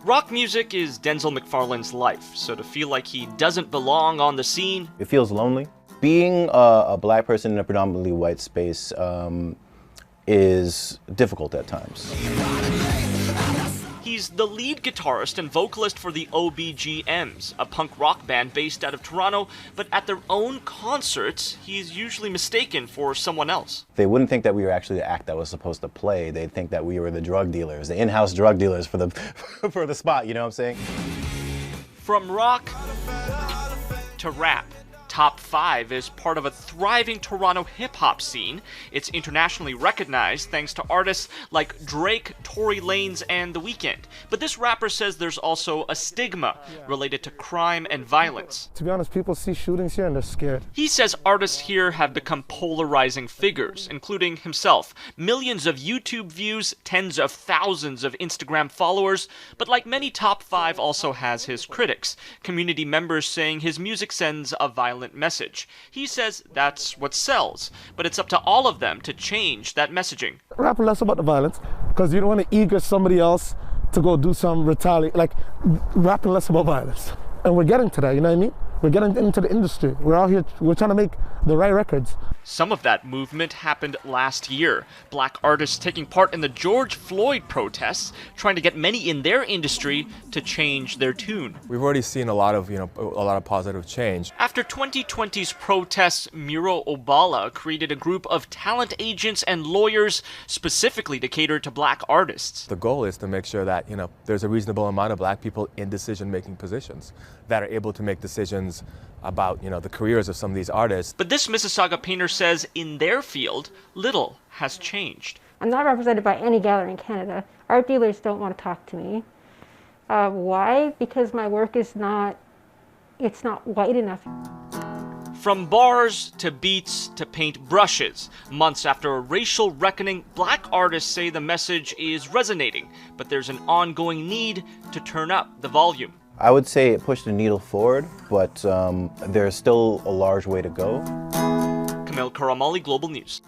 Rock music is Denzel McFarlane's life, so to feel like he doesn't belong on the scene... It feels lonely. Being a black person in a predominantly white space is difficult at times. He's the lead guitarist and vocalist for the OBGMs, a punk rock band based out of Toronto, but at their own concerts, he's usually mistaken for someone else. They wouldn't think that we were actually the act that was supposed to play. They'd think that we were the drug dealers, the in-house drug dealers for the, for the spot, you know what I'm saying? From rock to rap, Top 5 is part of a thriving Toronto hip-hop scene. It's internationally recognized thanks to artists like Drake, Tory Lanez, and The Weeknd. But this rapper says there's also a stigma related to crime and violence. To be honest, people see shootings here and they're scared. He says artists here have become polarizing figures, including himself. Millions of YouTube views, tens of thousands of Instagram followers. But like many, Top 5 also has his critics. Community members saying his music sends a violent message. He says that's what sells, but it's up to all of them to change that messaging. Rap less about the violence, because you don't want to eager somebody else to go do some retaliate, like rapping less about violence. And we're getting to that, you know what I mean? We're getting into the industry. We're out here, we're trying to make the right records. Some of that movement happened last year. Black artists taking part in the George Floyd protests, trying to get many in their industry to change their tune. We've already seen a lot of positive change. After 2020's protests, Muro Obala created a group of talent agents and lawyers specifically to cater to black artists. The goal is to make sure that, there's a reasonable amount of black people in decision-making positions that are able to make decisions about, the careers of some of these artists. But this Mississauga painter says in their field, little has changed. I'm not represented by any gallery in Canada. Art dealers don't want to talk to me. Why? Because my work is not white enough. From bars to beats to paint brushes, months after a racial reckoning, black artists say the message is resonating, but there's an ongoing need to turn up the volume. I would say it pushed the needle forward, but there's still a large way to go. Camille Karamali, Global News.